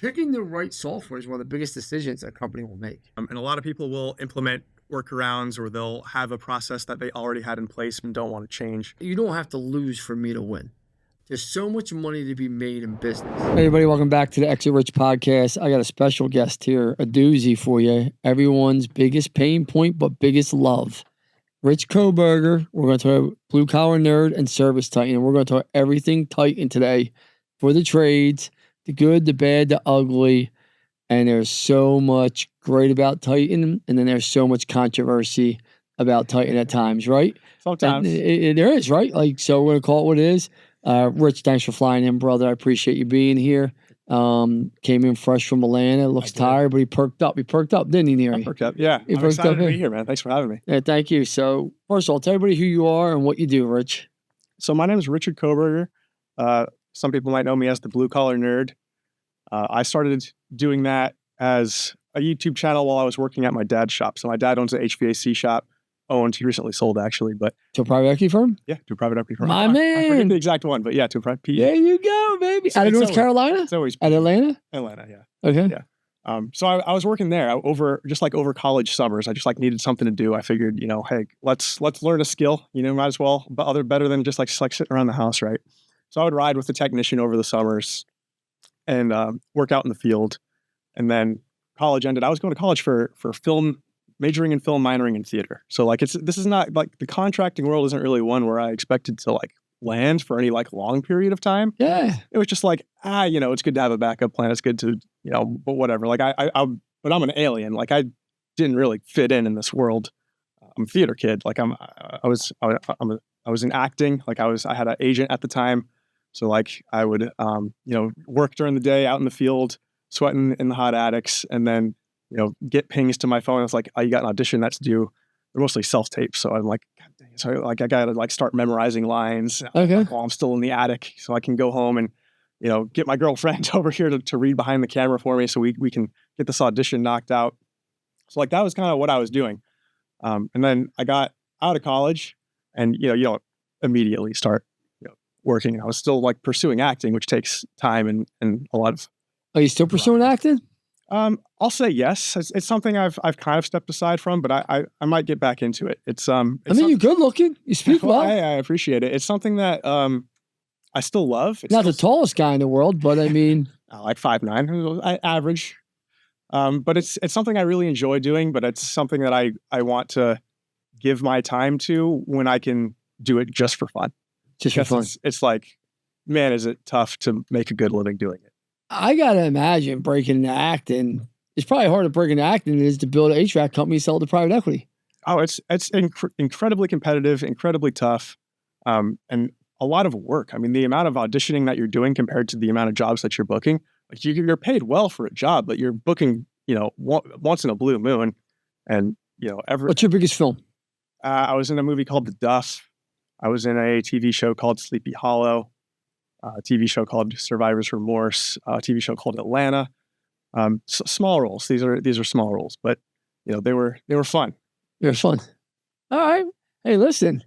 Picking the right software is one of the biggest decisions a company will make. And a lot of people will implement workarounds, or they'll have a process that they already had in place and don't want to change. You don't have to lose for me to win. There's so much money to be made in business. Hey everybody, welcome back to the Exit Rich podcast. I got a special guest here, a doozy for you. Everyone's biggest pain point, but biggest love. Rich Koberger. We're going to talk BlueCollar Nerd and ServiceTitan. We're going to talk everything Titan today for the trades, the good, the bad, the ugly. And there's so much great about Titan, and then there's so much controversy about Titan at times, right? Sometimes. There is, right? Like, so we're going to call it what it is. Rich, thanks for flying in, brother. I appreciate you being here. Came in fresh from Atlanta. Looks tired, but he perked up. He perked up, didn't he, Neary? I perked up, yeah. I'm excited to be here, man. Thanks for having me. Yeah, thank you. So, first of all, tell everybody who you are and what you do, Rich. So, my name is Richard Koberger. Some people might know me as the BlueCollar Nerd. I started doing that as a YouTube channel while I was working at my dad's shop. So, my dad owns an HVAC shop. He recently sold, actually, but to a private equity firm. Yeah, to a private equity firm. My man, I forget the exact one, but yeah, to a private. There you go, baby. Out of North Carolina. It's always at Atlanta. Atlanta, yeah. Okay. Yeah. So I was working there over college summers. I just needed something to do. I figured, hey, let's learn a skill. Might as well, but better than just like sitting around the house, right? So I would ride with the technician over the summers and work out in the field. And then college ended. I was going to college for film. Majoring in film, minoring in theater. So this is not like the contracting world isn't really one where I expected to land for any long period of time. Yeah. It was just it's good to have a backup plan. It's good to, but whatever. But I'm an alien. I didn't really fit in this world. I'm a theater kid. I was in acting. I had an agent at the time. So I would, work during the day out in the field, sweating in the hot attics, and then get pings to my phone. It's oh, you got an audition that's due. They're mostly self-tapes. So I'm God dang. So I got to start memorizing lines while I'm still in the attic, so I can go home and, get my girlfriend over here to read behind the camera for me so we can get this audition knocked out. So that was kind of what I was doing. And then I got out of college and, you don't immediately start, working. I was still pursuing acting, which takes time and a lot of. Are you still pursuing acting? I'll say yes. It's something I've kind of stepped aside from, but I might get back into it. You're good looking. You speak well. I appreciate it. It's something that I still love. It's not the tallest guy in the world, but I mean, 5'9", average. But it's something I really enjoy doing. But it's something that I want to give my time to when I can do it just for fun. Just for fun. It's man, is it tough to make a good living doing it. I gotta imagine breaking into acting. It's probably harder to break into acting than it is to build an HVAC company, sell it to private equity. Oh, it's incredibly competitive, incredibly tough, and a lot of work. I mean, the amount of auditioning that you're doing compared to the amount of jobs that you're booking. You're paid well for a job, but you're booking, once in a blue moon, and What's your biggest film? I was in a movie called The Duff. I was in a TV show called Sleepy Hollow. A TV show called Survivor's Remorse, a TV show called Atlanta. Small roles. These are small roles, but they were fun. They were fun. All right. Hey, listen,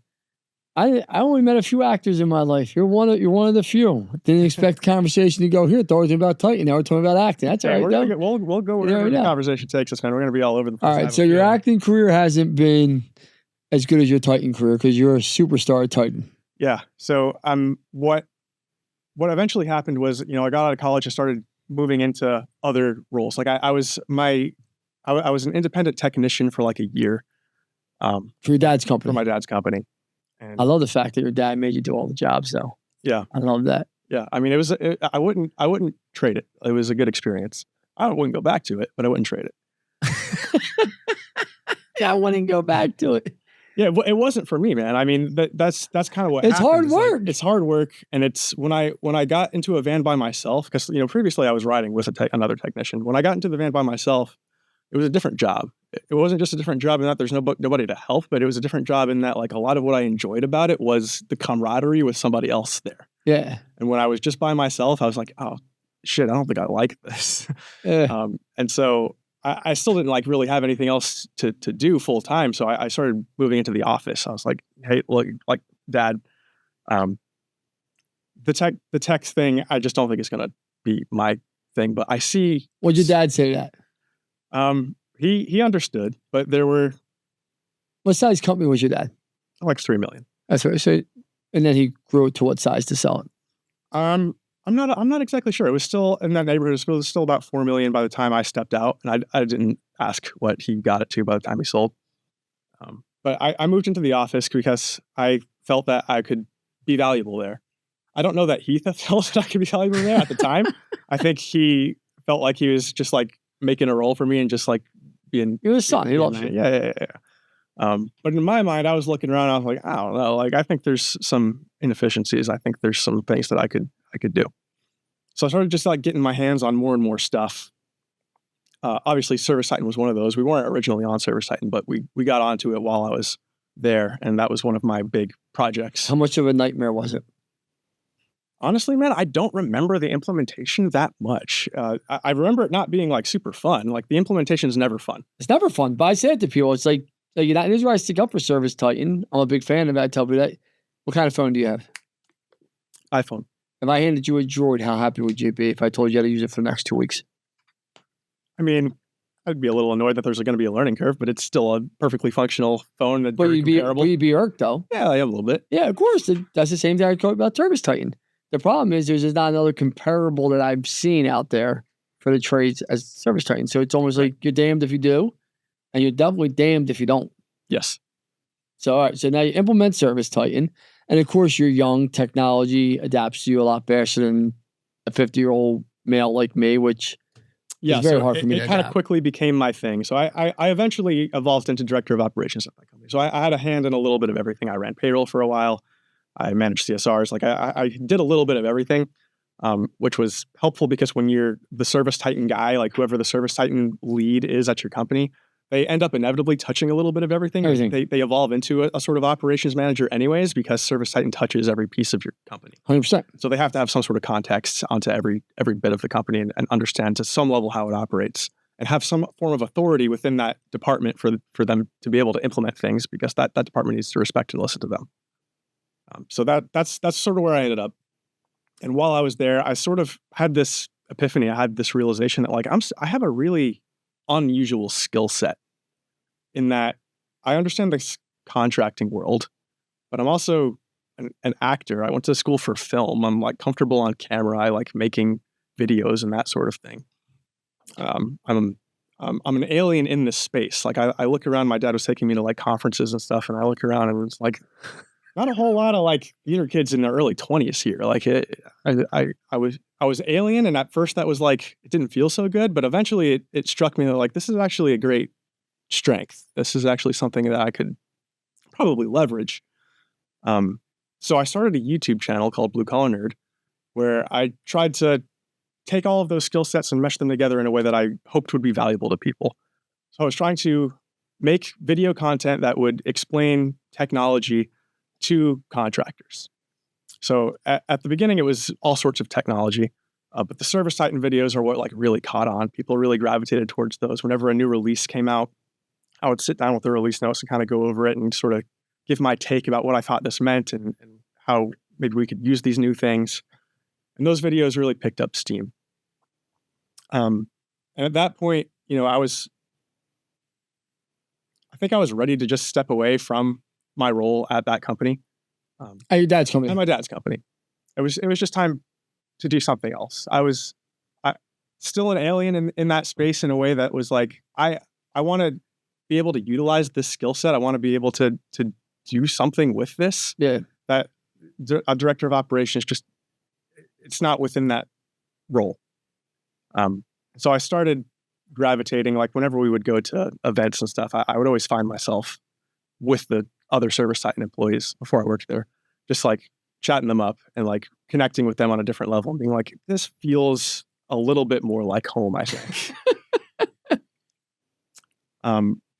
I only met a few actors in my life. You're one of the few. Didn't expect the conversation to go here. Thought we were about Titan. Now we're talking about acting. That's all right. We'll go wherever the conversation takes us, man. We're going to be all over the place. All right. So your acting career hasn't been as good as your Titan career because you're a superstar at Titan. Yeah. So what eventually happened was, I got out of college and started moving into other roles. I was an independent technician for a year. For your dad's company? For my dad's company. And I love the fact that your dad made you do all the jobs, though. Yeah. I love that. Yeah. I mean, I wouldn't trade it. It was a good experience. I wouldn't go back to it, but I wouldn't trade it. Yeah, I wouldn't go back to it. Yeah, it wasn't for me, man. I mean, that's kind of what it's happened. Hard work. It's hard work, and it's when I got into a van by myself, because previously I was riding with another technician. When I got into the van by myself, it was a different job. It wasn't just a different job in that there's nobody to help, but it was a different job in that a lot of what I enjoyed about it was the camaraderie with somebody else there. Yeah. And when I was just by myself, I was like, oh shit, I don't think I like this. Yeah. And so I still didn't really have anything else to do full time. So I started moving into the office. I was like, hey, look, Dad, the tech thing, I just don't think it's going to be my thing, but I see. What'd your dad say to that? He understood, but there were What size company was your dad? like 3 million. That's what I said. And then he grew it to what size to sell it? I'm not exactly sure. It was still in that neighborhood. It was still about 4 million by the time I stepped out, and I didn't ask what he got it to by the time he sold. But I moved into the office because I felt that I could be valuable there. I don't know that Heath felt that I could be valuable there at the time. I think he felt like he was just like making a role for me and just like being. You're his son. He loves you. Yeah. But in my mind, I was looking around. I was like, I don't know. Like, I think there's some inefficiencies. I think there's some things that I could do. So I started just like getting my hands on more and more stuff. Obviously, ServiceTitan was one of those. We weren't originally on ServiceTitan, but we got onto it while I was there, and that was one of my big projects. How much of a nightmare was it? Honestly, man, I don't remember the implementation that much. I remember it not being like super fun. Like the implementation is never fun. It's never fun, but I say it to people. It's like you know, this is why I stick up for ServiceTitan. I'm a big fan of it. I tell people that. What kind of phone do you have? iPhone. If I handed you a Droid, how happy would you be if I told you how to use it for the next 2 weeks? I mean, I'd be a little annoyed that there's going to be a learning curve, but it's still a perfectly functional phone. That's very comparable. But you'd be irked, though. Yeah, I am a little bit. Yeah, of course. That's the same thing I told about ServiceTitan. The problem is there's not another comparable that I've seen out there for the trades as ServiceTitan. So it's almost like you're damned if you do, and you're definitely damned if you don't. Yes. So, all right. So now you implement ServiceTitan. And of course, you're young. Technology adapts to you a lot faster than a 50-year-old male like me, which is very hard for me to adapt. It kind of quickly became my thing. So I eventually evolved into director of operations at my company. So I had a hand in a little bit of everything. I ran payroll for a while. I managed CSRs. Like I did a little bit of everything, which was helpful because when you're the ServiceTitan guy, like whoever the ServiceTitan lead is at your company, they end up inevitably touching a little bit of everything. They evolve into a sort of operations manager anyways, because ServiceTitan touches every piece of your company. 100%. So they have to have some sort of context onto every bit of the company and understand to some level how it operates and have some form of authority within that department for them to be able to implement things, because that department needs to respect and listen to them. So that's sort of where I ended up. And while I was there, I sort of had this epiphany. I had this realization that like I have a really unusual skill set in that I understand this contracting world, but I'm also an actor. I went to school for film. I'm like comfortable on camera. I like making videos and that sort of thing. I'm an alien in this space. Like I look around. My dad was taking me to like conferences and stuff, and I look around and it's like not a whole lot of like theater kids in their early 20s here. Like I was alien, and at first that was like it didn't feel so good, but eventually it struck me that like this is actually a great strength. This is actually something that I could probably leverage. So I started a YouTube channel called BlueCollar Nerd, where I tried to take all of those skill sets and mesh them together in a way that I hoped would be valuable to people. So I was trying to make video content that would explain technology to contractors. So at the beginning, it was all sorts of technology, but the ServiceTitan videos are what like really caught on. People really gravitated towards those. Whenever a new release came out, I would sit down with the release notes and kind of go over it and sort of give my take about what I thought this meant and how maybe we could use these new things. And those videos really picked up steam. And at that point, you know, I think I was ready to just step away from my role at that company. At your dad's company? At my dad's company. It was just time to do something else. I was still an alien in that space in a way that was like, I want to be able to utilize this skill set. I want to be able to do something with this. Yeah. That a director of operations it's not within that role. So I started gravitating, like whenever we would go to events and stuff, I would always find myself with the other ServiceTitan employees before I worked there, just like chatting them up and like connecting with them on a different level and being like, this feels a little bit more like home, I think.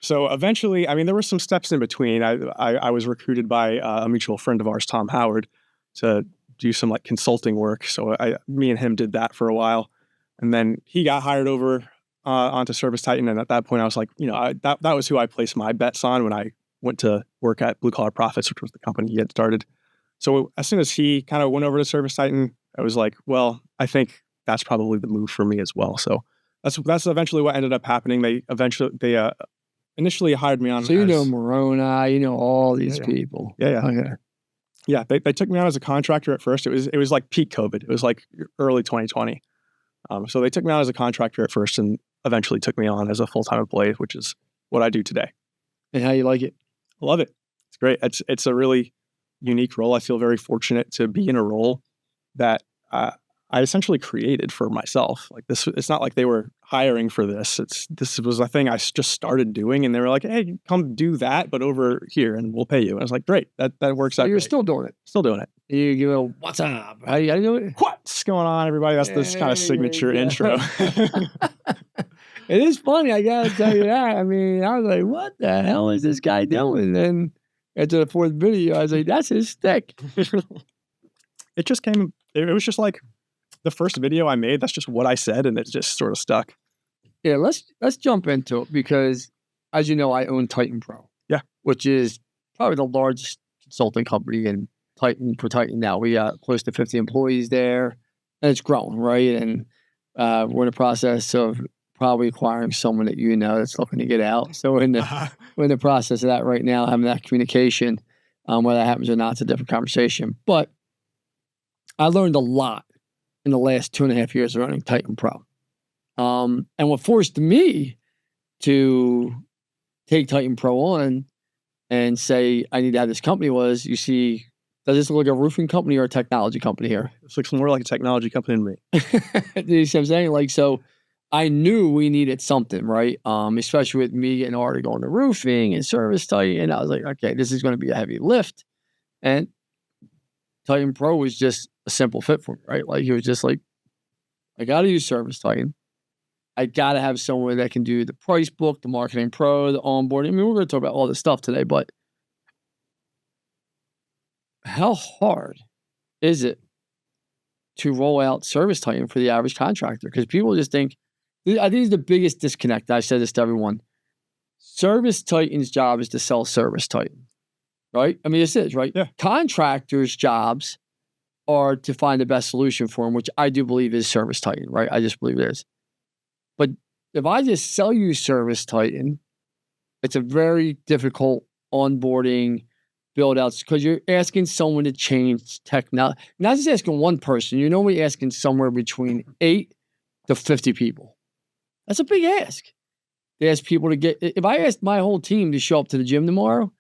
So eventually, I mean, there were some steps in between. I was recruited by a mutual friend of ours, Tom Howard, to do some like consulting work. So me and him did that for a while. And then he got hired over onto ServiceTitan. And at that point, I was like, you know, that was who I placed my bets on when I went to work at Blue Collar Profits, which was the company he had started. So as soon as he kind of went over to ServiceTitan, I was like, well, I think that's probably the move for me as well. So that's eventually what ended up happening. They initially hired me on. So you know Moroni, you know all these people. Yeah. Okay. Yeah, they took me on as a contractor at first. It was like peak COVID. It was like early 2020. So they took me on as a contractor at first, and eventually took me on as a full-time employee, which is what I do today. And how you like it? I love it. It's great. It's a really unique role. I feel very fortunate to be in a role that I essentially created for myself. Like this, it's not like they were hiring for this. This was a thing I just started doing, and they were like, "Hey, come do that, but over here, and we'll pay you." And I was like, "Great, that works out." You're great. still doing it. Still doing it. You give a what's up? How you do it? What's going on, everybody? That's this kind of signature intro. It is funny, I gotta tell you that. I mean, I was like, "What the hell is this guy doing?" And after the fourth video, I was like, "That's his stick." It just came. It was just like the first video I made. That's just what I said, and it just sort of stuck. Yeah, let's jump into it because, as you know, I own Titan Pro. Yeah, which is probably the largest consulting company in Titan now. We got close to 50 employees there, and it's growing, right? And we're in the process of probably acquiring someone that you know that's looking to get out. So we're in the process of that right now, having that communication. Whether that happens or not, it's a different conversation. But I learned a lot in the last 2.5 years of running Titan Pro. And what forced me to take Titan Pro on and say, I need to have this company was, you see, does this look like a roofing company or a technology company here? This looks more like a technology company to me. You see what I'm saying? Like, so I knew we needed something, right? Especially with me getting already going to roofing and ServiceTitan. And I was like, okay, this is going to be a heavy lift. And Titan Pro was just a simple fit for me, right? Like, it was just like, I got to use ServiceTitan. I got to have someone that can do the price book, the marketing pro, the onboarding. I mean, we're going to talk about all this stuff today, but how hard is it to roll out ServiceTitan for the average contractor? Because people just think, I think it's the biggest disconnect. I said this to everyone. ServiceTitan's job is to sell ServiceTitan, right? I mean, this is, right? Yeah. Contractors' jobs are to find the best solution for them, which I do believe is ServiceTitan, right? I just believe it is. But if I just sell you ServiceTitan, it's a very difficult onboarding build outs because you're asking someone to change technology. Not just asking one person, you're normally asking somewhere between 8 to 50 people. That's a big ask. They ask people to get, if I asked my whole team to show up to the gym tomorrow,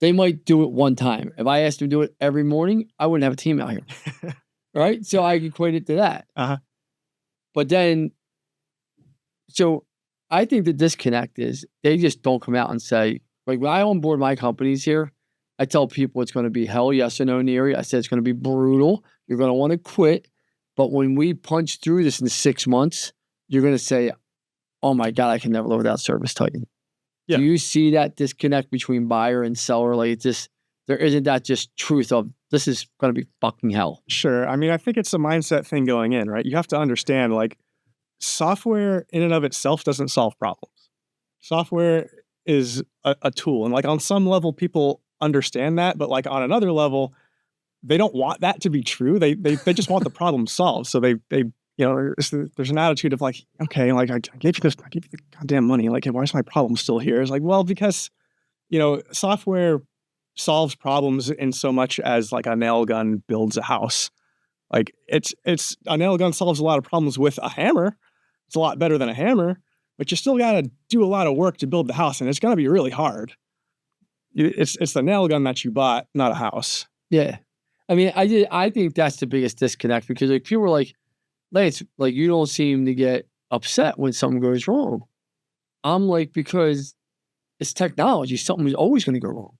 they might do it one time. If I asked them to do it every morning, I wouldn't have a team out here. Right? So I equate it to that. Uh-huh. But then, so I think the disconnect is they just don't come out and say, like, when I onboard my companies here, I tell people it's going to be hell, yes or no, Neary. I said it's going to be brutal. You're going to want to quit. But when we punch through this in 6 months, you're going to say, oh my God, I can never live without ServiceTitan. Yeah. Do you see that disconnect between buyer and seller? Like, it's just, there isn't that just truth of this is going to be fucking hell. Sure. I mean, I think it's a mindset thing going in, right? You have to understand, like, software in and of itself doesn't solve problems. Software is a tool. And like on some level, people understand that, but like on another level, they don't want that to be true. They just want the problem solved. So they you know, there's an attitude of like, okay, like I gave you the goddamn money. Like, why is my problem still here? It's like, well, because, you know, software solves problems in so much as like a nail gun builds a house. Like it's a nail gun solves a lot of problems with a hammer. It's a lot better than a hammer, but you still got to do a lot of work to build the house, and it's going to be really hard. It's the nail gun that you bought, not a house. Yeah. I mean, I think that's the biggest disconnect because like people are like, Lance, like you don't seem to get upset when something goes wrong. I'm like, because it's technology, something is always going to go wrong.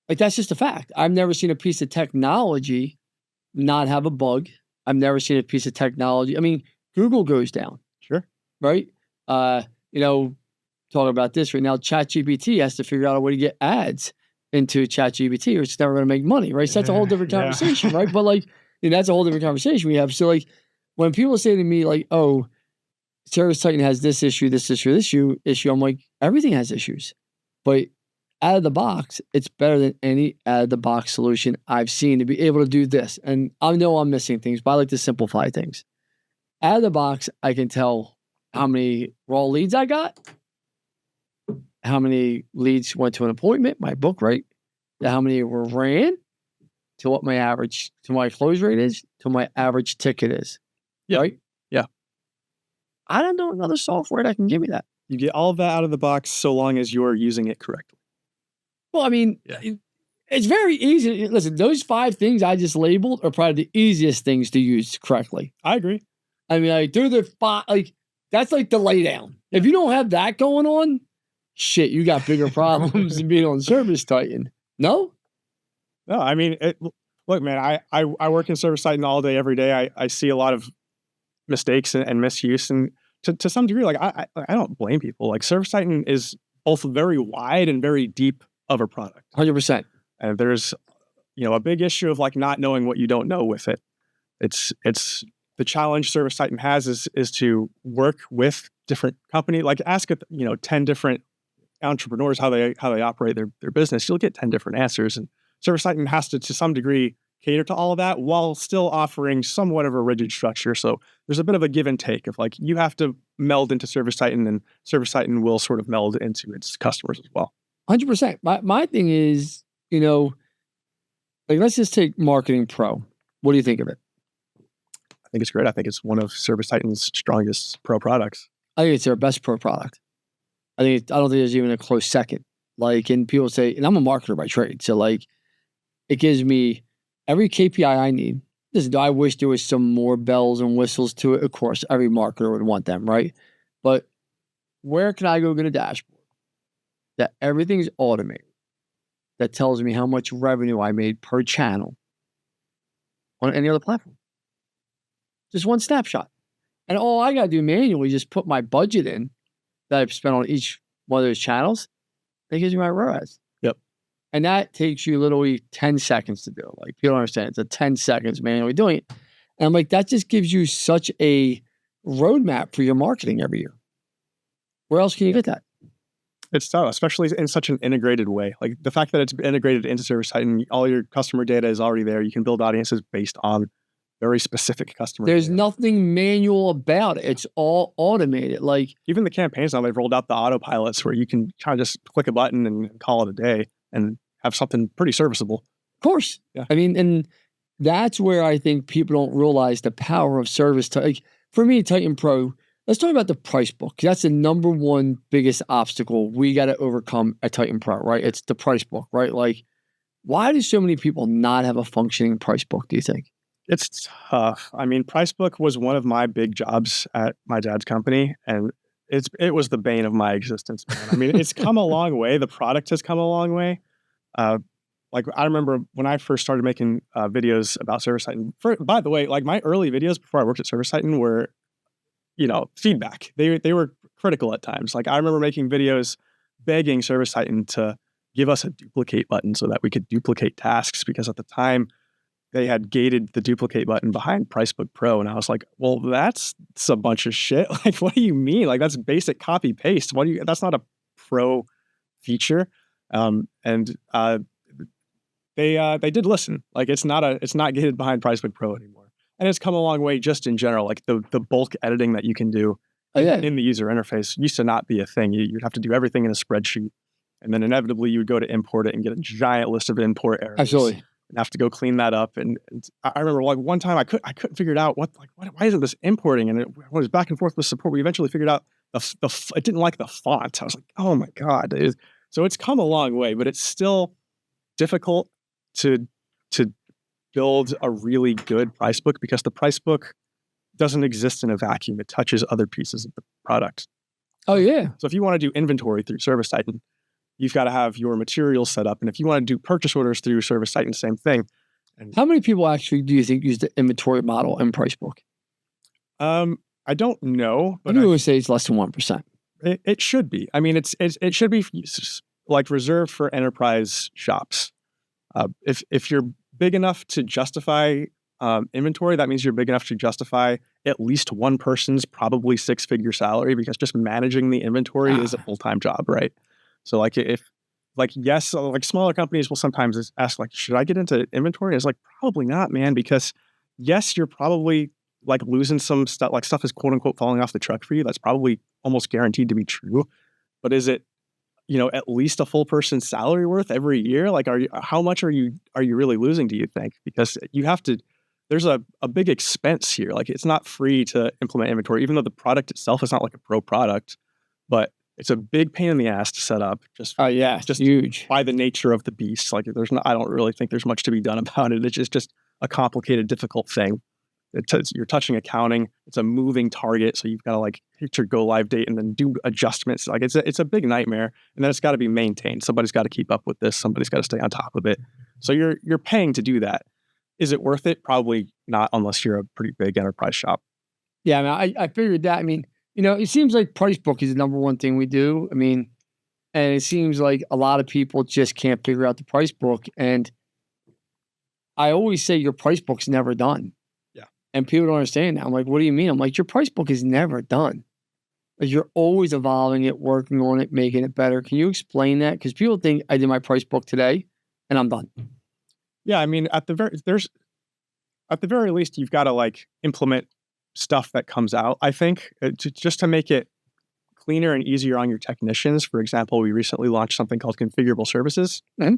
Like that's just a fact. I've never seen a piece of technology not have a bug. I've never seen a piece of technology. I mean, Google goes down. Sure. Right? You know, talking about this right now, ChatGPT has to figure out a way to get ads into ChatGPT or it's never going to make money, right? So that's a whole different conversation, right? But like, you know, that's a whole different conversation we have. So like, when people say to me like, oh, ServiceTitan has this issue, I'm like, everything has issues. But out of the box, it's better than any out of the box solution I've seen to be able to do this. And I know I'm missing things, but I like to simplify things. Out of the box, I can tell how many raw leads I got, how many leads went to an appointment, my book rate, how many were ran, to what my close rate is, to my average ticket is. Yeah. Right? Yeah. I don't know another software that can give me that. You get all of that out of the box so long as you're using it correctly. Well, I mean, it's very easy. Listen, those 5 things I just labeled are probably the easiest things to use correctly. I agree. I mean, like, they're the 5, like, that's like the lay down. If you don't have that going on, shit, you got bigger problems than being on ServiceTitan. No? No, I mean, look, man, I work in ServiceTitan all day, every day. I see a lot of mistakes and misuse, and to some degree, like I don't blame people. Like ServiceTitan is both very wide and very deep of a product. 100%. And there's, a big issue of like not knowing what you don't know with it. It's the challenge ServiceTitan has is to work with different companies. Like ask 10 different entrepreneurs how they operate their business. You'll get 10 different answers, and ServiceTitan has to some degree cater to all of that while still offering somewhat of a rigid structure. So there's a bit of a give and take of like you have to meld into ServiceTitan, and ServiceTitan will sort of meld into its customers as well. 100%. My thing is, like let's just take Marketing Pro. What do you think of it? I think it's great. I think it's one of ServiceTitan's strongest pro products. I think it's their best pro product. I don't think there's even a close second. Like, and people say, and I'm a marketer by trade, so like, it gives me every KPI I need. Listen, do I wish there was some more bells and whistles to it? Of course, every marketer would want them, right? But where can I go get a dashboard that everything's automated, that tells me how much revenue I made per channel on any other platform? Just one snapshot. And all I got to do manually is just put my budget in that I've spent on each one of those channels. That gives you my ROAS. Yep. And that takes you literally 10 seconds to do. Like, people don't understand. It's a 10 seconds manually doing it. And I'm like, that just gives you such a roadmap for your marketing every year. Where else can you get that? It's tough, especially in such an integrated way. Like the fact that it's integrated into ServiceTitan, all your customer data is already there. You can build audiences based on very specific customer There's data. nothing manual about it. It's all automated. Like, even the campaigns now, they've rolled out the autopilots where you can kind of just click a button and call it a day and have something pretty serviceable. Of course. Yeah. I mean, and that's where I think people don't realize the power of ServiceTitan. Like, for me, Titan Pro, let's talk about the price book. That's the number one biggest obstacle we got to overcome at Titan Pro, right? It's the price book, right? Like, why do so many people not have a functioning price book, do you think? It's tough. I mean, Pricebook was one of my big jobs at my dad's company, and it was the bane of my existence, man. I mean, it's come a long way. The product has come a long way. Like I remember when I first started making videos about ServiceTitan. By the way, like my early videos before I worked at ServiceTitan were, feedback. They were critical at times. Like I remember making videos begging ServiceTitan to give us a duplicate button so that we could duplicate tasks, because at the time they had gated the duplicate button behind Pricebook Pro. And I was like, well, that's a bunch of shit. Like, what do you mean? Like, that's basic copy paste. That's not a pro feature. They did listen. Like, it's not gated behind Pricebook Pro anymore. And it's come a long way just in general. Like the bulk editing that you can do in the user interface used to not be a thing. You'd have to do everything in a spreadsheet. And then inevitably you would go to import it and get a giant list of import errors. Absolutely. And have to go clean that up. And I remember like one time I couldn't figure it out. Why isn't this importing? And it was back and forth with support. We eventually figured out it didn't like the font. I was like, oh my God. So it's come a long way, but it's still difficult to build a really good price book, because the price book doesn't exist in a vacuum. It touches other pieces of the product. Oh yeah. So if you want to do inventory through ServiceTitan, you've got to have your materials set up. And if you want to do purchase orders through ServiceTitan, same thing. And how many people actually do you think use the inventory model in price book? I don't know, but I would say it's less than 1%. It should be. I mean, it should be like reserved for enterprise shops. If you're big enough to justify inventory, that means you're big enough to justify at least one person's probably 6-figure salary, because just managing the inventory is a full-time job, right? So like yes, like smaller companies will sometimes ask like, should I get into inventory? And it's like, probably not, man, because yes, you're probably like losing some stuff, like stuff is quote unquote falling off the truck for you, that's probably almost guaranteed to be true. But is it, at least a full person's salary worth every year? Like, how much are you really losing, do you think? Because there's a big expense here. Like, it's not free to implement inventory, even though the product itself is not like a pro product, but it's a big pain in the ass to set up. Just huge by the nature of the beast. Like, I don't really think there's much to be done about it. It's just a complicated, difficult thing. You're touching accounting. It's a moving target, so you've got to like hit your go live date and then do adjustments. Like, it's a big nightmare, and then it's got to be maintained. Somebody's got to keep up with this. Somebody's got to stay on top of it. So you're paying to do that. Is it worth it? Probably not, unless you're a pretty big enterprise shop. Yeah, I mean, I figured that. I mean, it seems like price book is the number one thing we do. I mean, and it seems like a lot of people just can't figure out the price book. And I always say your price book's never done. And people don't understand that. I'm like, what do you mean? I'm like, your price book is never done. Like, you're always evolving it, working on it, making it better. Can you explain that? Because people think I did my price book today and I'm done. Yeah, I mean, at the very least, you've got to like implement stuff that comes out. I think just to make it cleaner and easier on your technicians. For example, we recently launched something called configurable services. Mm-hmm.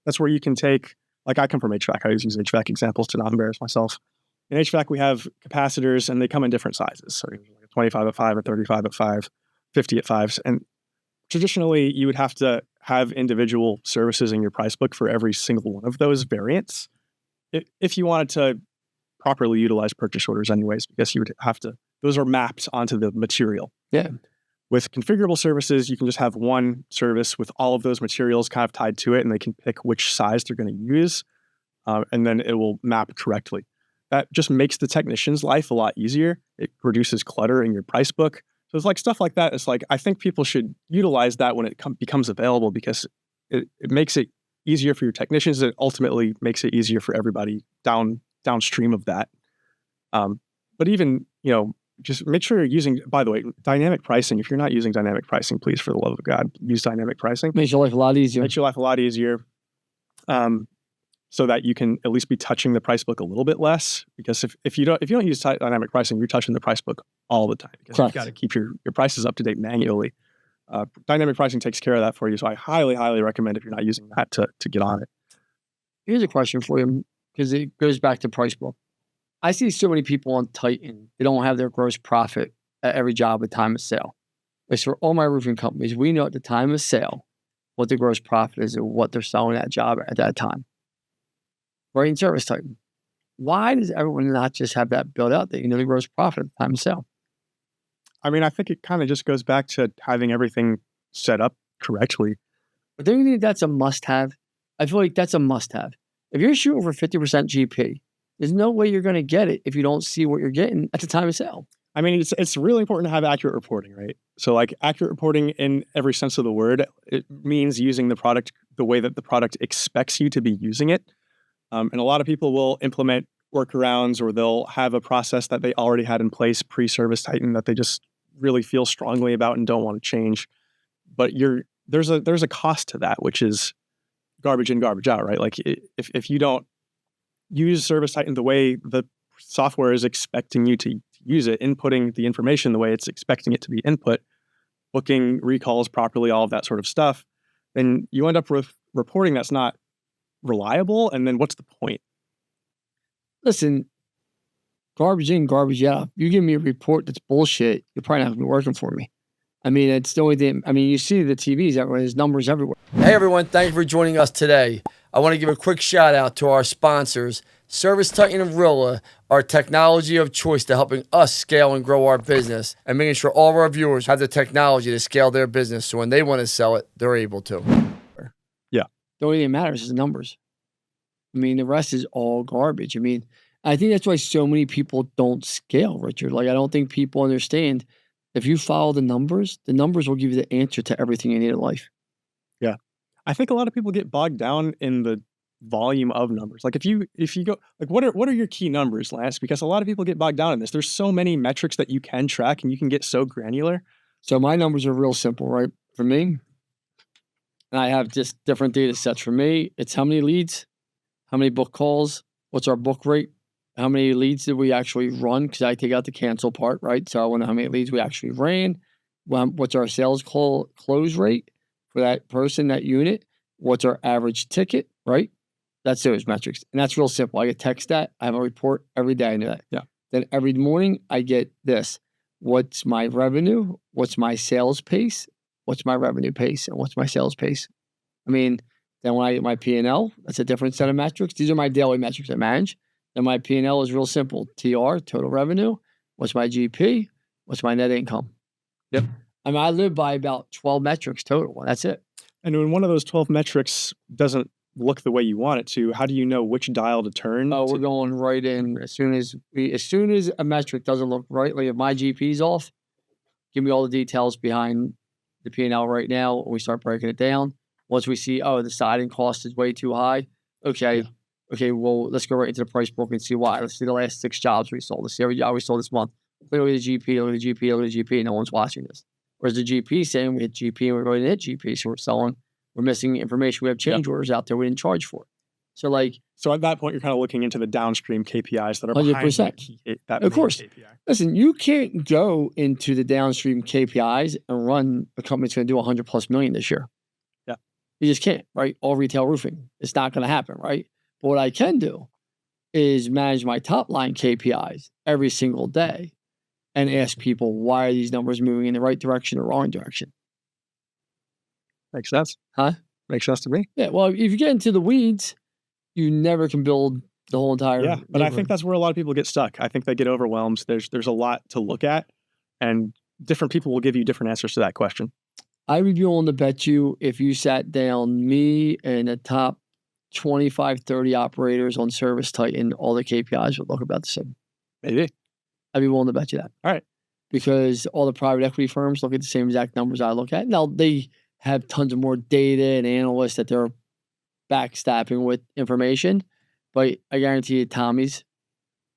That's where you can take, like, I come from HVAC. I always use HVAC examples to not embarrass myself. In HVAC, we have capacitors, and they come in different sizes. So, 25 at 5, or 35 at 5, 50 at 5s. And traditionally, you would have to have individual services in your price book for every single one of those variants if you wanted to properly utilize purchase orders anyways, because you would have to, those are mapped onto the material. Yeah. With configurable services, you can just have one service with all of those materials kind of tied to it, and they can pick which size they're going to use, and then it will map correctly. That just makes the technician's life a lot easier. It reduces clutter in your price book. So it's like stuff like that. It's like, I think people should utilize that when it becomes available, because it makes it easier for your technicians. It ultimately makes it easier for everybody downstream of that. But even, just make sure you're using, by the way, dynamic pricing. If you're not using dynamic pricing, please, for the love of God, use dynamic pricing. Makes your life a lot easier. Makes your life a lot easier. So that you can at least be touching the price book a little bit less. Because if you don't use dynamic pricing, you're touching the price book all the time, because Correct. You've got to keep your prices up to date manually. Dynamic pricing takes care of that for you. So I highly, highly recommend, if you're not using that, to get on it. Here's a question for you, because it goes back to price book. I see so many people on Titan, they don't have their gross profit at every job at time of sale. Like, for all my roofing companies, we know at the time of sale what the gross profit is and what they're selling that job at that time. Right in ServiceTitan. Why does everyone not just have that built out that the gross profit at the time of sale? I mean, I think it kind of just goes back to having everything set up correctly. But don't you think that's a must-have? I feel like that's a must-have. If you're shooting for 50% GP, there's no way you're going to get it if you don't see what you're getting at the time of sale. I mean, it's really important to have accurate reporting, right? So, like, accurate reporting in every sense of the word, it means using the product the way that the product expects you to be using it. And a lot of people will implement workarounds, or they'll have a process that they already had in place pre-ServiceTitan that they just really feel strongly about and don't want to change. But there's a cost to that, which is garbage in, garbage out, right? Like, if you don't use ServiceTitan the way the software is expecting you to use it, inputting the information the way it's expecting it to be input, booking recalls properly, all of that sort of stuff, then you end up with reporting that's not reliable. And then what's the point? Listen, garbage in, garbage out. You give me a report that's bullshit, you're probably not going to be working for me. I mean, it's the only thing. I mean, you see the TVs everywhere, there's numbers everywhere. Hey, everyone. Thank you for joining us today. I want to give a quick shout out to our sponsors, ServiceTitan and Rilla, our technology of choice to helping us scale and grow our business, and making sure all of our viewers have the technology to scale their business, so when they want to sell it, they're able to. Yeah. The only thing that matters is the numbers. I mean, the rest is all garbage. I mean, I think that's why so many people don't scale, Richard. Like, I don't think people understand, if you follow the numbers will give you the answer to everything you need in life. Yeah. I think a lot of people get bogged down in the volume of numbers. Like, if you go, like, what are your key numbers, Lance? Because a lot of people get bogged down in this. There's so many metrics that you can track, and you can get so granular. So my numbers are real simple, right? For me, and I have just different data sets. For me, it's how many leads, how many book calls, what's our book rate, how many leads did we actually run? Because I take out the cancel part, right? So I want to know how many leads we actually ran. What's our sales close rate for that person, that unit? What's our average ticket, right? That's those metrics. And that's real simple. I get text that. I have a report every day. I know that. Yeah. Then every morning I get this. What's my revenue? What's my sales pace? What's my revenue pace? And what's my sales pace? I mean, then when I get my P&L, that's a different set of metrics. These are my daily metrics I manage. Then my P&L is real simple. TR, total revenue. What's my GP? What's my net income? Yep. I mean, I live by about 12 metrics total. That's it. And when one of those 12 metrics doesn't look the way you want it to, how do you know which dial to turn? Oh, we're going right in as soon as a metric doesn't look right. Like if my GP's off, give me all the details behind the P&L right now. We start breaking it down. Once we see, the siding cost is way too high. Okay. Yeah. Okay. Well, let's go right into the price book and see why. Let's see the last 6 jobs we sold. Let's see every job we sold this month. Look at the GP, look at the GP, look at the GP. No one's watching this. Whereas the GP saying we hit GP and we're going to hit GP. So we're missing information. We have change orders out there we didn't charge for. So at that point, you're kind of looking into the downstream KPIs that are 100%. That of course. KPI. Listen, you can't go into the downstream KPIs and run a company that's going to do $100+ million this year. Yeah. You just can't, right? All retail roofing. It's not going to happen, right? But what I can do is manage my top line KPIs every single day and ask people, why are these numbers moving in the right direction or wrong direction? Makes sense. Huh? Makes sense to me. Yeah. Well, if you get into the weeds, you never can build the whole entire. Yeah, but I think that's where a lot of people get stuck. I think they get overwhelmed. There's a lot to look at, and different people will give you different answers to that question. I would be willing to bet you if you sat down me and the top 25, 30 operators on ServiceTitan, all the KPIs would look about the same. Maybe. I'd be willing to bet you that. All right. Because all the private equity firms look at the same exact numbers I look at. Now, they have tons of more data and analysts that they're backstabbing with information, but I guarantee you Tommy's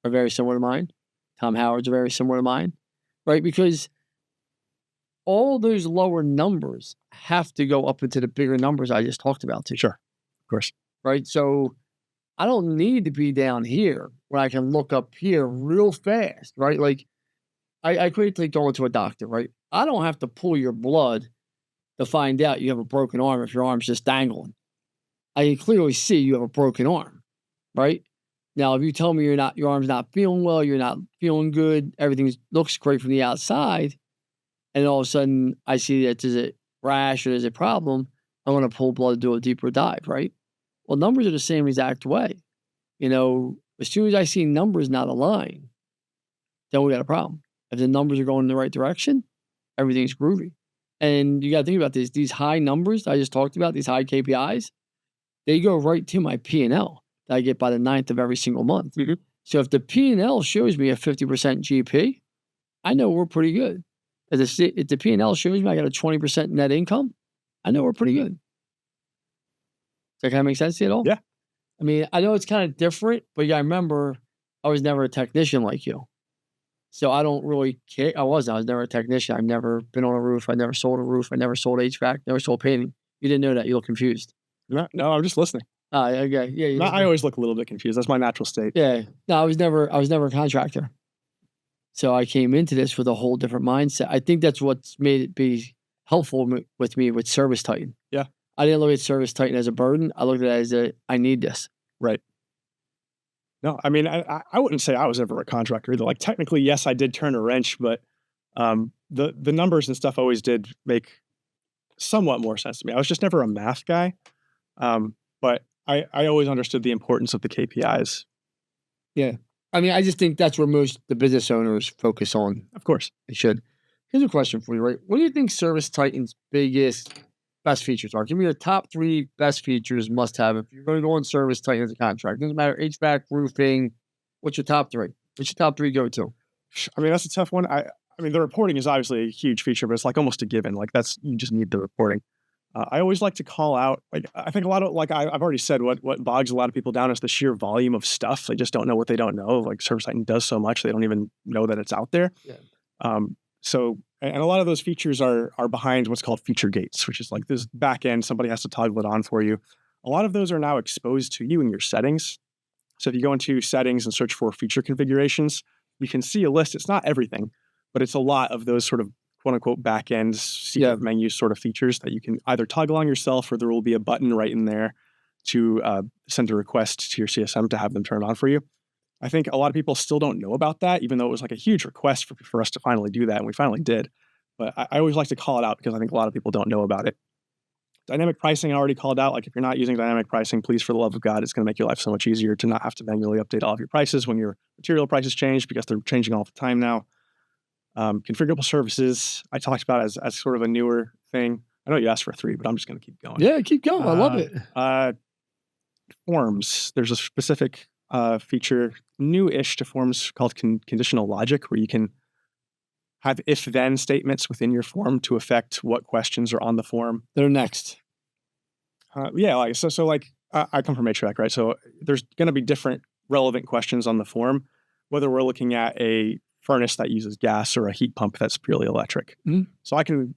are very similar to mine. Tom Howard's are very similar to mine, right? Because all those lower numbers have to go up into the bigger numbers I just talked about too. Sure. Of course. Right? So I don't need to be down here where I can look up here real fast, right? Like I equate like going to a doctor, right? I don't have to pull your blood to find out you have a broken arm if your arm's just dangling. I can clearly see you have a broken arm, right? Now, if you tell me your arm's not feeling well, you're not feeling good, everything looks great from the outside, and all of a sudden I see that there's a rash or there's a problem, I'm going to pull blood to do a deeper dive, right? Well, numbers are the same exact way. As soon as I see numbers not align, then we got a problem. If the numbers are going in the right direction, everything's groovy. And you got to think about this. These high numbers I just talked about, these high KPIs, they go right to my P&L that I get by the 9th of every single month. Mm-hmm. So if the P&L shows me a 50% GP, I know we're pretty good. If the P&L shows me I got a 20% net income, I know we're pretty good. Does that kind of make sense to you at all? Yeah. I mean, I know it's kind of different, but you got to remember, I was never a technician like you. So I don't really care. I was never a technician. I've never been on a roof. I never sold a roof. I never sold HVAC. Never sold painting. You didn't know that. You look confused. No, I'm just listening. Okay. Yeah. I always look a little bit confused. That's my natural state. Yeah. No, I was never a contractor. So I came into this with a whole different mindset. I think that's what's made it be helpful with me with ServiceTitan. Yeah. I didn't look at ServiceTitan as a burden. I looked at it as I need this. Right. No, I mean, I wouldn't say I was ever a contractor either. Like technically, yes, I did turn a wrench, but the numbers and stuff always did make somewhat more sense to me. I was just never a math guy, but I always understood the importance of the KPIs. Yeah. I mean, I just think that's where most the business owners focus on. Of course. They should. Here's a question for you, right? What do you think ServiceTitan's best features are? Give me your top 3 best features must have if you're going to go on ServiceTitan as a contract. Doesn't matter, HVAC, roofing. What's your top 3? What's your top 3 go to? I mean, that's a tough one. I mean, the reporting is obviously a huge feature, but it's like almost a given. Like you just need the reporting. I always like to call out, like, I think a lot of, like I've already said, what bogs a lot of people down is the sheer volume of stuff. They just don't know what they don't know. Like ServiceTitan does so much, they don't even know that it's out there. Yeah. And a lot of those features are behind what's called feature gates, which is like this back end, somebody has to toggle it on for you. A lot of those are now exposed to you in your settings. So if you go into settings and search for feature configurations, you can see a list. It's not everything, but it's a lot of those sort of quote unquote back-end secret menu sort of features that you can either toggle on yourself, or there will be a button right in there to send a request to your CSM to have them turn on for you. I think a lot of people still don't know about that, even though it was like a huge request for us to finally do that, and we finally did. But I always like to call it out because I think a lot of people don't know about it. Dynamic pricing, I already called out. Like if you're not using dynamic pricing, please, for the love of God, it's going to make your life so much easier to not have to manually update all of your prices when your material prices change, because they're changing all the time now. Configurable services, I talked about as sort of a newer thing. I know you asked for 3, but I'm just going to keep going. Yeah, keep going. I love it. Forms. There's a specific feature, new-ish to forms, called conditional logic, where you can have if-then statements within your form to affect what questions are on the form. They're next. I come from HVAC, right? So there's going to be different relevant questions on the form, whether we're looking at a furnace that uses gas or a heat pump that's purely electric. Mm-hmm. So I can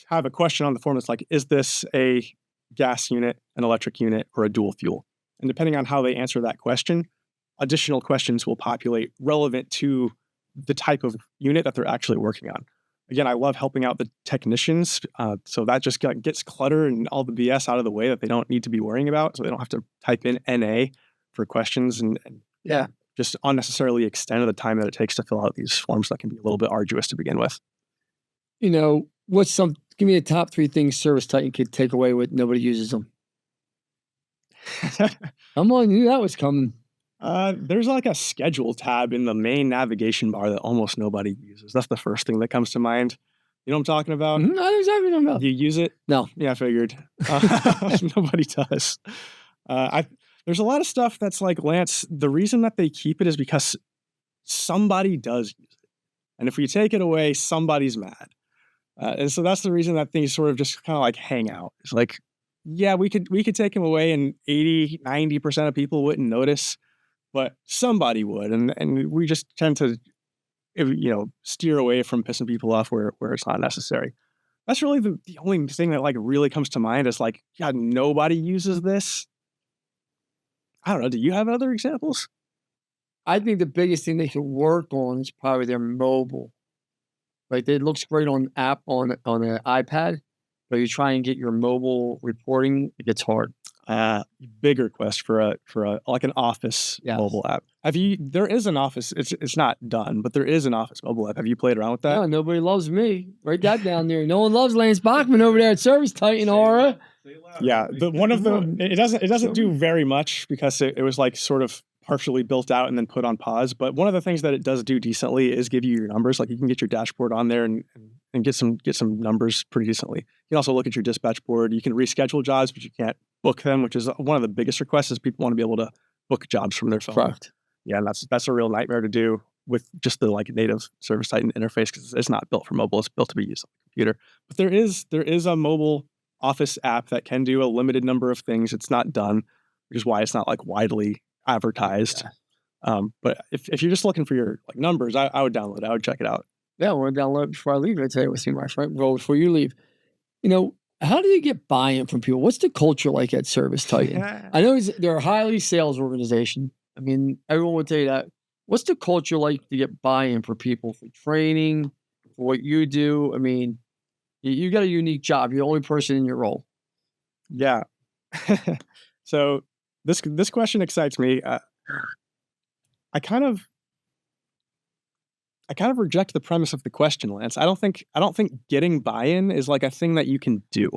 have a question on the form that's like, is this a gas unit, an electric unit, or a dual fuel? And depending on how they answer that question, additional questions will populate relevant to the type of unit that they're actually working on. Again, I love helping out the technicians. So that just gets clutter and all the BS out of the way that they don't need to be worrying about. So they don't have to type in NA for questions and just unnecessarily extend the time that it takes to fill out these forms that can be a little bit arduous to begin with. You know, give me the top 3 things ServiceTitan could take away with nobody uses them. Come on, you knew that was coming. There's like a schedule tab in the main navigation bar that almost nobody uses. That's the first thing that comes to mind. You know what I'm talking about? I know exactly what I'm about. You use it? No. Yeah, I figured. Nobody does. There's a lot of stuff that's like, Lance, the reason that they keep it is because somebody does use it. And if we take it away, somebody's mad. And so that's the reason that things sort of just kind of like hang out. It's like, yeah, we could take them away and 80-90% of people wouldn't notice, but somebody would. And we just tend to, steer away from pissing people off where it's not necessary. That's really the only thing that like really comes to mind is like, God, nobody uses this. I don't know. Do you have other examples? I think the biggest thing they should work on is probably their mobile. Like it looks great on app on an iPad, but you try and get your mobile reporting, it gets hard. Big request for a like an Office mobile app. There is an Office. It's not done, but there is an Office mobile app. Have you played around with that? No, nobody loves me. Write that down there. No one loves Lance Bachmann over there at ServiceTitan, Aura. Yeah, it doesn't do very much because it was like sort of partially built out and then put on pause. But one of the things that it does do decently is give you your numbers. Like you can get your dashboard on there and get some numbers pretty decently. You can also look at your dispatch board. You can reschedule jobs, but you can't book them, which is one of the biggest requests. Is people want to be able to book jobs from their phone. Correct. Yeah, and that's a real nightmare to do with just the like native ServiceTitan interface because it's not built for mobile. It's built to be used on the computer. But there is a mobile Office app that can do a limited number of things. It's not done, which is why it's not like widely advertised. Yeah. But if you're just looking for your like numbers, I would download it. I would check it out. Yeah, I want to download it before I leave. I tell you what's in my front row before you leave. How do you get buy-in from people? What's the culture like at ServiceTitan? I know they're a highly sales organization. I mean, everyone would tell you that. What's the culture like to get buy-in for people for training, for what you do? I mean, you got a unique job. You're the only person in your role. Yeah. So this question excites me. I kind of reject the premise of the question, Lance. I don't think getting buy-in is like a thing that you can do.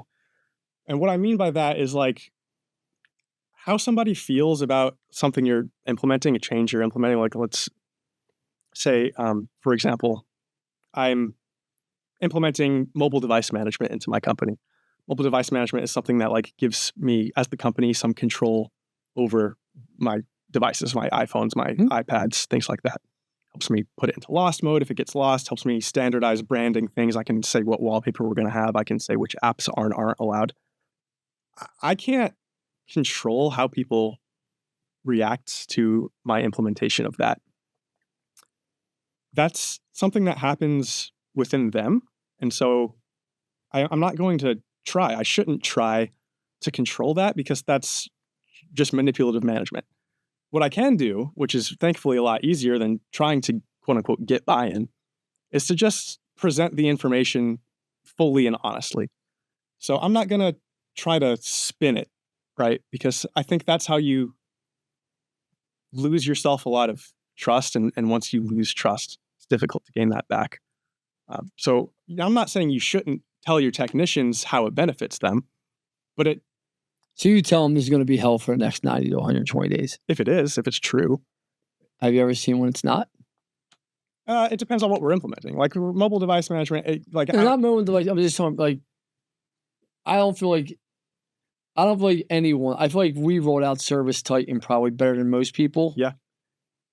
And what I mean by that is like how somebody feels about something you're implementing, a change you're implementing. Like let's say, for example, I'm implementing mobile device management into my company. Mobile device management is something that like gives me as the company some control over my devices, my iPhones, my iPads, things like that. Helps me put it into lost mode if it gets lost, helps me standardize branding things. I can say what wallpaper we're going to have. I can say which apps aren't allowed. I can't control how people react to my implementation of that. That's something that happens within them. And so I'm not going to try. I shouldn't try to control that because that's just manipulative management. what I can do, which is thankfully a lot easier than trying to quote unquote get buy-in, is to just present the information fully and honestly. So I'm not going to try to spin it, right? Because I think that's how you lose yourself a lot of trust. And once you lose trust, it's difficult to gain that back. So I'm not saying you shouldn't tell your technicians how it benefits them, but So you tell them there's going to be hell for the next 90 to 120 days. if it's true. Have you ever seen when it's not? It depends on what we're implementing. Like mobile device management, Not mobile device. I'm just talking like, I don't feel like anyone, I feel like we rolled out ServiceTitan probably better than most people. Yeah.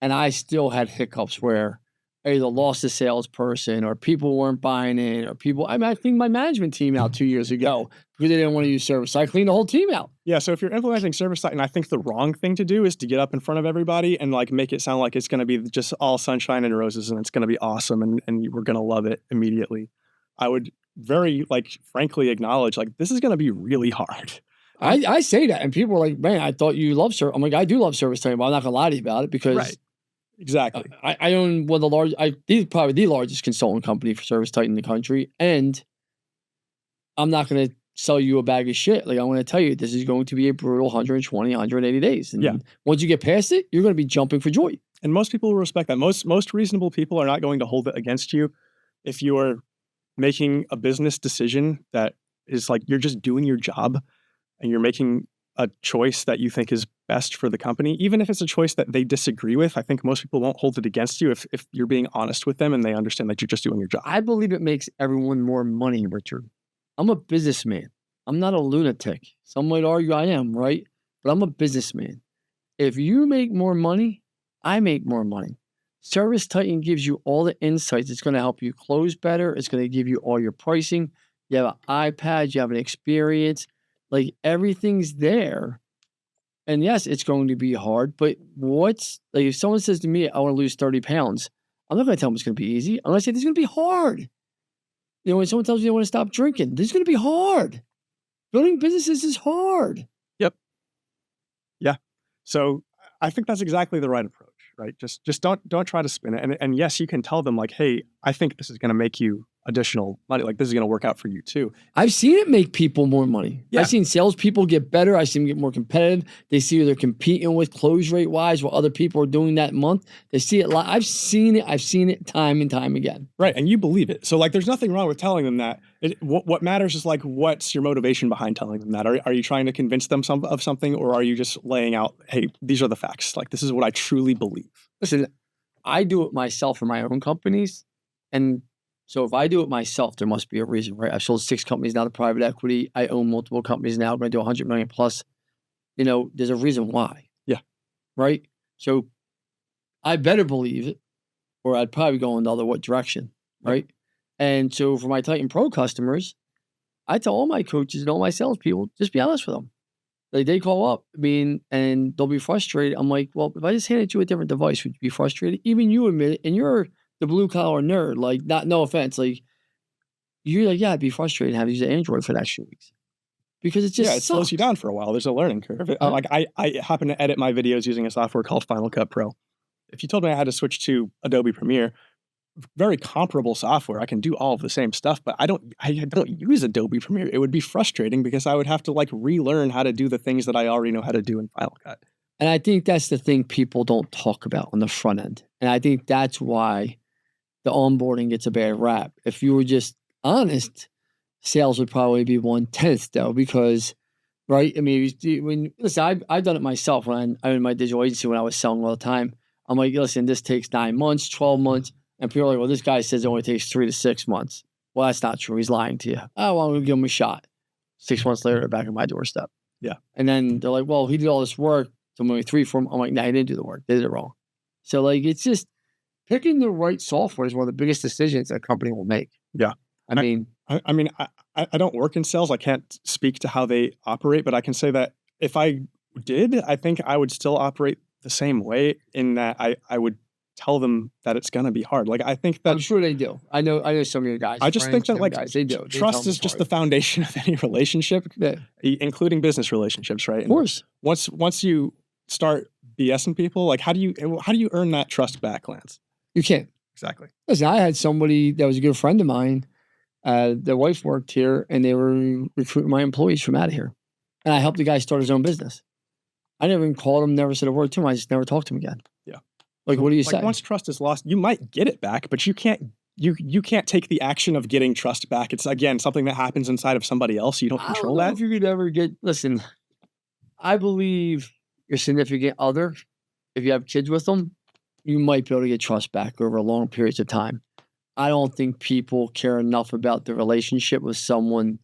And I still had hiccups where I either lost a salesperson or people weren't buying in or people, I cleaned my management team out 2 years ago because they didn't want to use service. I cleaned the whole team out. Yeah. So if you're implementing ServiceTitan, I think the wrong thing to do is to get up in front of everybody and like make it sound like it's going to be just all sunshine and roses and it's going to be awesome and we're going to love it immediately. I would very frankly acknowledge this is going to be really hard. I say that and people are like, man, I thought you loved service. I'm like, I do love ServiceTitan, but I'm not going to lie to you about it because right. Exactly. I own one of the largest, probably the largest consultant company for ServiceTitan in the country. And I'm not going to sell you a bag of shit. Like, I'm going to tell you, this is going to be a brutal 120, 180 days. And once you get past it, you're going to be jumping for joy. And most people will respect that. Most reasonable people are not going to hold it against you if you're making a business decision that is you're just doing your job and you're making a choice that you think is best for the company, even if it's a choice that they disagree with. I think most people won't hold it against you if you're being honest with them and they understand that you're just doing your job. I believe it makes everyone more money, Richard. I'm a businessman. I'm not a lunatic. Some might argue I am, right? But I'm a businessman. If you make more money, I make more money. ServiceTitan gives you all the insights. It's going to help you close better. It's going to give you all your pricing. You have an iPad. You have an experience. Everything's there. And yes, it's going to be hard, but if someone says to me, I want to lose 30 pounds, I'm not going to tell them it's going to be easy. I'm going to say, this is going to be hard. When someone tells me they want to stop drinking, this is going to be hard. Building businesses is hard. Yep. Yeah. So I think that's exactly the right approach, right? Just don't try to spin it. And yes, you can tell them hey, I think this is going to make you additional money. This is going to work out for you too. I've seen it make people more money. Yeah. I've seen salespeople get better. I've seen them get more competitive. They see who they're competing with close rate wise, what other people are doing that month. They see it. I've seen it time and time again. Right. And you believe it. So there's nothing wrong with telling them that. What matters is what's your motivation behind telling them that? Are you trying to convince them of something, or are you just laying out, hey, these are the facts. This is what I truly believe. Listen, I do it myself for my own companies. And so if I do it myself, there must be a reason, right? I've sold 6 companies now to private equity. I own multiple companies now. I'm going to do 100 million plus. There's a reason why. Yeah. Right? So I better believe it, or I'd probably go in the other direction, right? And so for my Titan Pro customers, I tell all my coaches and all my salespeople, just be honest with them. They call up, and they'll be frustrated. I'm like, well, if I just handed you a different device, would you be frustrated? Even you admit it, and you're the BlueCollar Nerd, no offense, you're yeah, I'd be frustrated having to use an Android for that 2 weeks. Because it just it slows you down for a while. There's a learning curve. I happen to edit my videos using a software called Final Cut Pro. If you told me I had to switch to Adobe Premiere, very comparable software, I can do all of the same stuff, but I don't use Adobe Premiere. It would be frustrating because I would have to relearn how to do the things that I already know how to do in Final Cut. And I think that's the thing people don't talk about on the front end. And I think that's why the onboarding gets a bad rap. If you were just honest, sales would probably be 1/10 though, because, right? Listen, I've done it myself when I owned my digital agency when I was selling all the time. I'm like, listen, this takes 9 months, 12 months. And people are like, well, this guy says it only takes 3 to 6 months. Well, that's not true. He's lying to you. Oh, well, I'm going to give him a shot. 6 months later, they're back at my doorstep. Yeah. And then they're like, well, he did all this work. So maybe 3, 4. I'm like, nah, he didn't do the work. They did it wrong. So it's just picking the right software is one of the biggest decisions a company will make. Yeah. I don't work in sales. I can't speak to how they operate, but I can say that if I did, I think I would still operate the same way in that I would tell them that it's going to be hard. I think that I'm sure they do. I know some of your guys. I just think that guys, they do. Trust is just the foundation of any relationship, including business relationships, right? Of course. Once you start BSing people? Like, how do you earn that trust back, Lance? You can't. Exactly. Listen, I had somebody that was a good friend of mine. Their wife worked here, and they were recruiting my employees from out of here. And I helped the guy start his own business. I never even called him, never said a word to him. I just never talked to him again. Yeah. Like, what do you say? Once trust is lost, you might get it back, but you can't take the action of getting trust back. It's, again, something that happens inside of somebody else. You don't control I don't know that. if you could ever listen, I believe your significant other, if you have kids with them, you might be able to get trust back over long periods of time. I don't think people care enough about the relationship with someone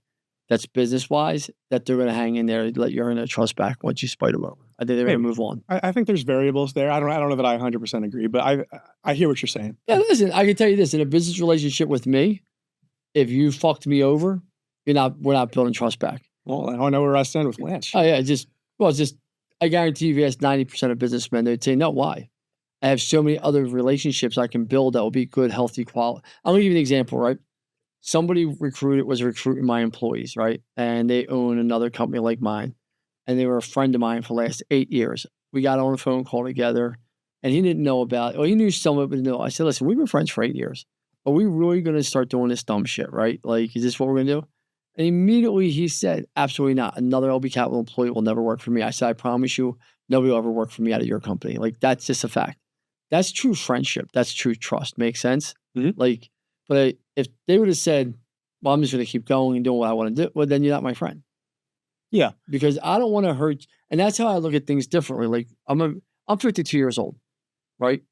that's business-wise that they're going to hang in there and let you earn their trust back once you spite them over. I think they're going to move on. I think there's variables there. I don't know that I 100% agree, but I hear what you're saying. Yeah, listen, I can tell you this. In a business relationship with me, if you fucked me over, we're not building trust back. Well, I know where I stand with Lance. Oh, yeah, I guarantee you, if you ask 90% of businessmen, they'd say, no, why? I have so many other relationships I can build that will be good, healthy, quality. I'm going to give you an example, right? Somebody was recruiting my employees, right? And they own another company like mine. And they were a friend of mine for the last 8 years. We got on a phone call together, and he didn't know about it. Well, he knew some of it, but no. I said, listen, we've been friends for 8 years. Are we really going to start doing this dumb shit, right? Like, is this what we're going to do? And immediately he said, absolutely not. Another LB Capital employee will never work for me. I said, I promise you, nobody will ever work for me out of your company. Like, that's just a fact. That's true friendship. That's true trust. Makes sense? Mm-hmm. Like, but if they would have said, well, I'm just going to keep going and doing what I want to do, well, then you're not my friend. Yeah. Because I don't want to hurt. And that's how I look at things differently. Like, I'm 52 years old, right?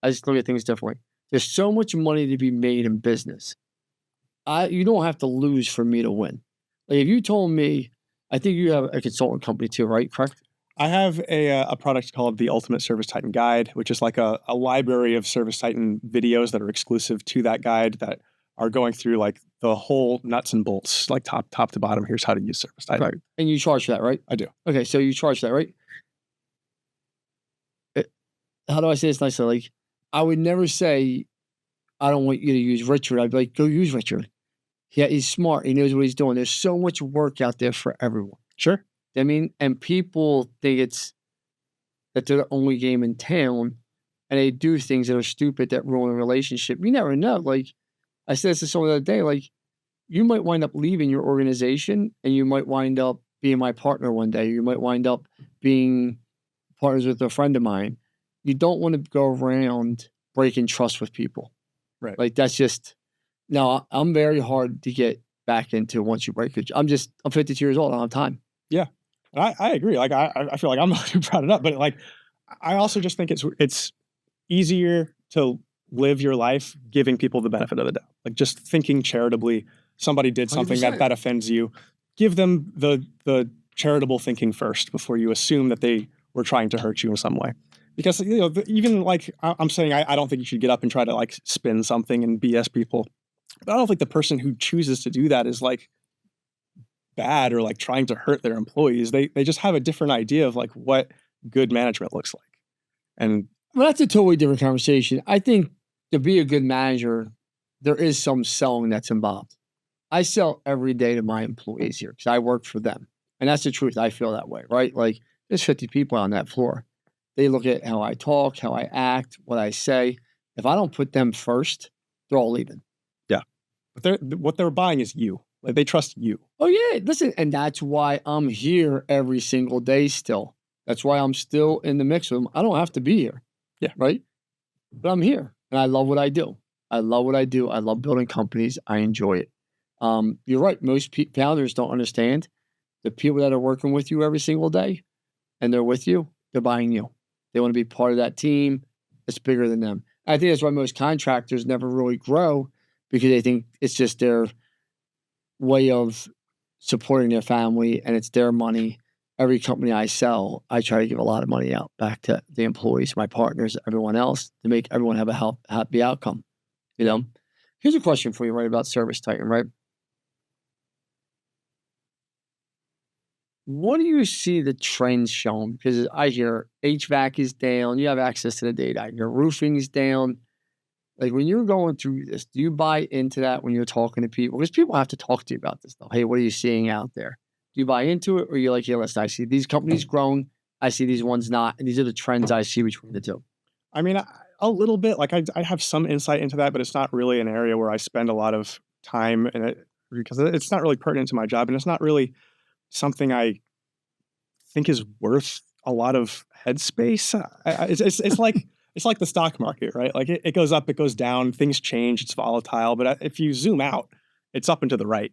I just look at things differently. There's so much money to be made in business. You don't have to lose for me to win. Like, if you told me, I think you have a consultant company too, right? Correct? I have a product called the Ultimate ServiceTitan Guide, which is like a library of ServiceTitan videos that are exclusive to that guide that are going through like the whole nuts and bolts, like top to bottom. Here's how to use ServiceTitan. Right. And you charge for that, right? I do. Okay, so you charge that, right? How do I say this nicely? Like, I would never say, I don't want you to use Richard. I'd be like, go use Richard. Yeah, he's smart. He knows what he's doing. There's so much work out there for everyone. Sure. I mean, and people think that they're the only game in town, and they do things that are stupid that ruin a relationship. You never know. Like, I said this to someone the other day, like, you might wind up leaving your organization, and you might wind up being my partner one day. You might wind up being partners with a friend of mine. You don't want to go around breaking trust with people. Right. Like, that's just, no, I'm very hard to get back into once you break it. I'm 52 years old. I don't have time. Yeah. And I agree. Like, I feel like I'm the one who brought it up, but like, I also just think it's easier to live your life giving people the benefit of the doubt. Like, just thinking charitably, somebody did something 100%. that offends you, give them the charitable thinking first before you assume that they were trying to hurt you in some way. Because, you know, even like I'm saying, I don't think you should get up and try to like spin something and BS people. But I don't think the person who chooses to do that is like bad or like trying to hurt their employees. They just have a different idea of like what good management looks like. And well, that's a totally different conversation. I think to be a good manager, there is some selling that's involved. I sell every day to my employees here because I work for them. And that's the truth. I feel that way, right? Like, there's 50 people on that floor. They look at how I talk, how I act, what I say. If I don't put them first, they're all leaving. Yeah. But what they're buying is you. Like, they trust you. Oh, yeah. Listen, and that's why I'm here every single day still. That's why I'm still in the mix with them. I don't have to be here. Yeah. Right? But I'm here, and I love what I do. I love what I do. I love building companies. I enjoy it. You're right. Most founders don't understand. The people that are working with you every single day, and they're with you, they're buying you. They want to be part of that team that's bigger than them. I think that's why most contractors never really grow, because they think it's just their way of supporting their family and it's their money. Every company I sell, I try to give a lot of money out back to the employees, my partners, everyone else, to make everyone have a happy outcome. You know, here's a question for you, right, about ServiceTitan, right? What do you see the trends showing? Because I hear HVAC is down. You have access to the data. I hear roofing is down. Like, when you're going through this, do you buy into that when you're talking to people? Because people have to talk to you about this stuff. Hey, what are you seeing out there? Do you buy into it, or you're like, yeah, listen, I see these companies growing. I see these ones not, and these are the trends I see between the two. I mean, a little bit. Like I have some insight into that, but it's not really an area where I spend a lot of time in it because it's not really pertinent to my job, and it's not really something I think is worth a lot of headspace. It's like it's like the stock market, right? Like it goes up, it goes down, things change, it's volatile. But if you zoom out, it's up and to the right.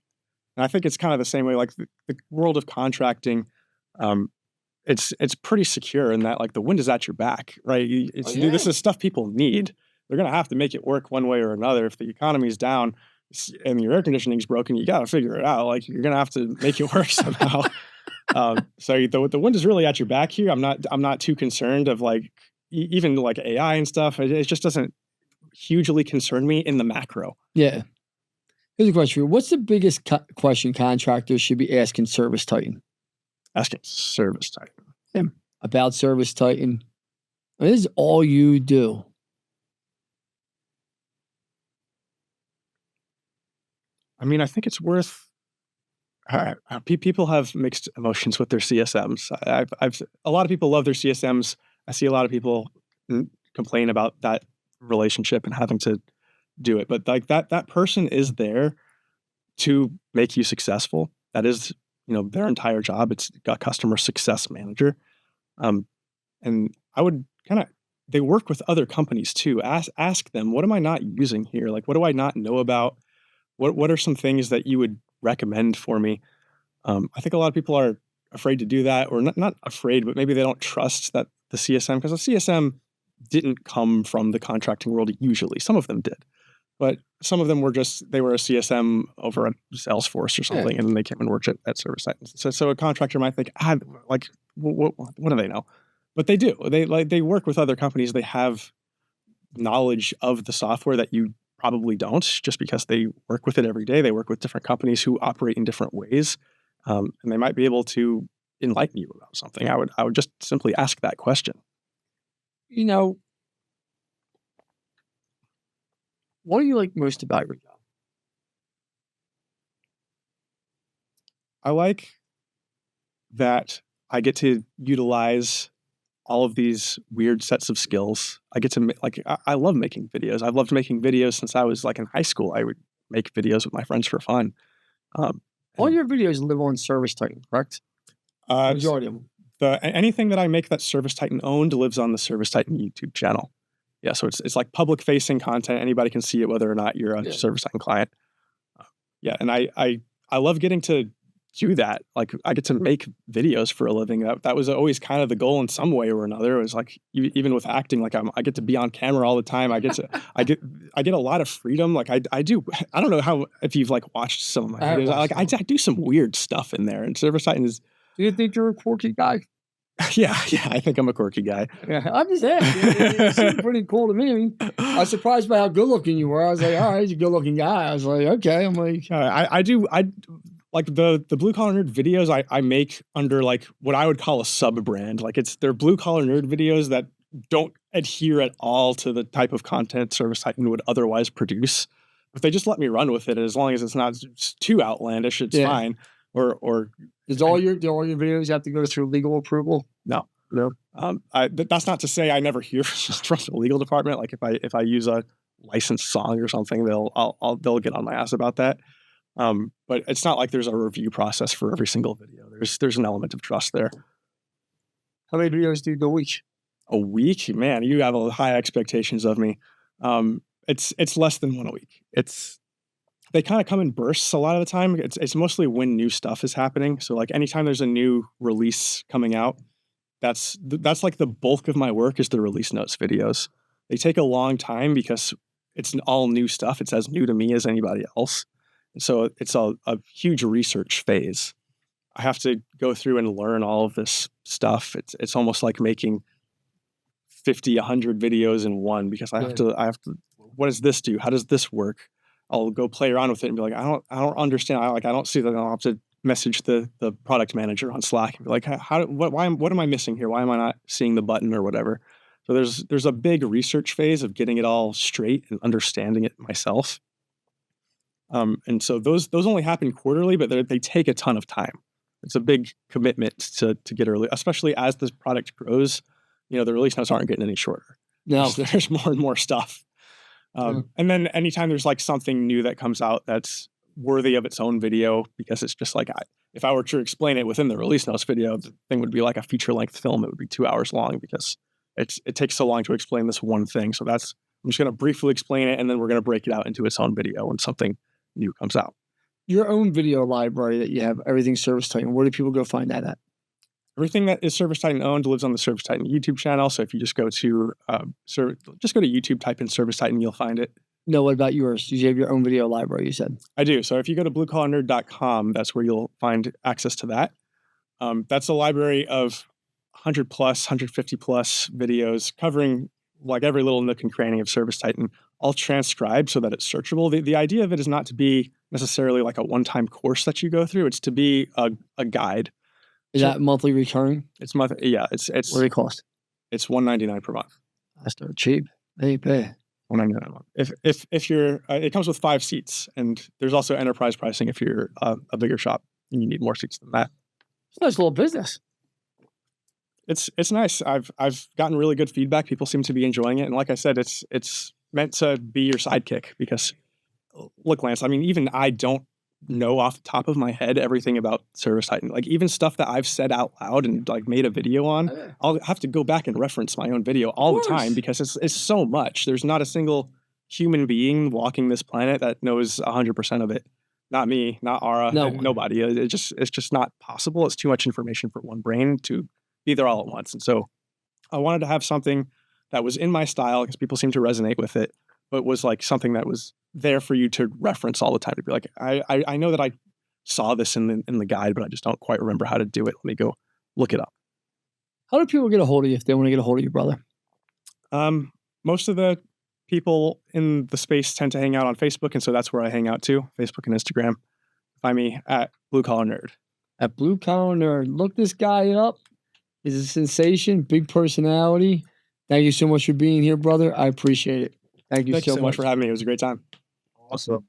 And I think it's kind of the same way. Like the world of contracting, it's pretty secure in that like the wind is at your back, right? This is stuff people need. They're gonna have to make it work one way or another. If the economy's down and your air conditioning's broken, you got to figure it out. Like you're gonna have to make it work somehow. So the wind is really at your back here. I'm not too concerned of like even like AI and stuff. It just doesn't hugely concern me in the macro. Yeah. Here's a question for you. What's the biggest question contractors should be asking ServiceTitan? Asking ServiceTitan. Yeah. About ServiceTitan. I mean, this is all you do. I mean, I think it's worth. People have mixed emotions with their CSMs. A lot of people love their CSMs. I see a lot of people complain about that relationship and having to do it. But like that person is there to make you successful. That is, their entire job. It's a customer success manager. And I would they work with other companies too. Ask them, what am I not using here? Like, what do I not know about? What are some things that you would recommend for me? I think a lot of people are afraid to do that, or not afraid, but maybe they don't trust that the CSM, because the CSM didn't come from the contracting world usually. Some of them did, but some of them were they were a CSM over at Salesforce or something, and then they came and worked at ServiceTitan. So a contractor might think, what do they know? But they do. They work with other companies. They have knowledge of the software that you probably don't, just because they work with it every day. They work with different companies who operate in different ways, and they might be able to enlighten you about something. I would just simply ask that question. What do you like most about your job? I like that I get to utilize all of these weird sets of skills. I get to I love making videos. I've loved making videos since I was like in high school. I would make videos with my friends for fun. All your videos live on ServiceTitan, correct? Majority of them. Anything that I make that ServiceTitan owned lives on the ServiceTitan YouTube channel. Yeah, so it's like public facing content. Anybody can see it, whether or not you're a ServiceTitan client. And I love getting to do that. Like I get to make videos for a living. That was always kind of the goal in some way or another. It was like even with acting, like I get to be on camera all the time. I get a lot of freedom. Like I do. I don't know if you've like watched some of my videos. I do some weird stuff in there. And ServiceTitan is. Do you think you're a quirky guy? Yeah, I think I'm a quirky guy. Yeah, I'm just asking. It seemed pretty cool to me. I mean, I was surprised by how good looking you were. I was like, all right, he's a good looking guy. I was like, okay. I'm like, I like the BlueCollar Nerd videos I make under like what I would call a sub brand. Like they're BlueCollar Nerd videos that don't adhere at all to the type of content ServiceTitan would otherwise produce. If they just let me run with it, as long as it's not too outlandish, it's fine. Or does all your videos have to go through legal approval? No. That's not to say I never hear from the legal department. Like if I use a licensed song or something, they'll get on my ass about that. But it's not like there's a review process for every single video. There's an element of trust there. How many videos do you do a week? A week? Man, you have high expectations of me. It's less than one a week. They kind of come in bursts a lot of the time. It's mostly when new stuff is happening. So like anytime there's a new release coming out, that's like the bulk of my work is the release notes videos. They take a long time because it's all new stuff. It's as new to me as anybody else. And so it's a huge research phase. I have to go through and learn all of this stuff. It's almost like making 50, 100 videos in one, because I have to, what does this do? How does this work? I'll go play around with it and be like, I don't understand. I don't see that. I'll have to message the product manager on Slack and be like, what am I missing here? Why am I not seeing the button or whatever? So there's a big research phase of getting it all straight and understanding it myself. And so those only happen quarterly, but they take a ton of time. it's a big commitment to get early, especially as this product grows. The release notes aren't getting any shorter. No. There's more and more stuff. And then anytime there's like something new that comes out that's worthy of its own video, because it's just like, if I were to explain it within the release notes video, the thing would be like a feature length film. It would be 2 hours long because it takes so long to explain this one thing. So I'm just going to briefly explain it, and then we're going to break it out into its own video when something new comes out. Your own video library that you have, everything ServiceTitan, where do people go find that at? Everything that is ServiceTitan owned lives on the ServiceTitan YouTube channel. So if you just go to YouTube, type in ServiceTitan, you'll find it. No, what about yours? You have your own video library, you said. I do. So if you go to BlueCollarNerd.com, that's where you'll find access to that. That's a library of 100 plus, 150 plus videos covering like every little nook and cranny of ServiceTitan, all transcribed so that it's searchable. The idea of it is not to be necessarily like a one-time course that you go through. It's to be a guide. Is that monthly recurring? It's monthly. Yeah. It's what do they cost? It's $199 per month. That's not cheap. They pay $199 a month. If you're, it comes with 5 seats, and there's also enterprise pricing if you're a bigger shop and you need more seats than that. It's a nice little business. It's nice. I've gotten really good feedback. People seem to be enjoying it, and like I said, it's meant to be your sidekick. Because look, Lance, I mean, even I don't know off the top of my head everything about ServiceTitan. Like even stuff that I've said out loud and like made a video on, I'll have to go back and reference my own video all the time because it's so much. There's not a single human being walking this planet that knows 100% of it. Not me, not Ara, nobody. It's just not possible. It's too much information for one brain to be there all at once. And so I wanted to have something that was in my style because people seem to resonate with it, but was like something that was there for you to reference all the time, to be like, I know that I saw this in the guide, but I just don't quite remember how to do it. Let me go look it up. How do people get a hold of you if they want to get a hold of you, brother? Most of the people in the space tend to hang out on Facebook, and so that's where I hang out too, Facebook and Instagram. Find me at BlueCollar Nerd. At BlueCollar Nerd. Look this guy up. He's a sensation, big personality. Thank you so much for being here, brother. I appreciate it. Thank you so much for having me. It was a great time. Awesome.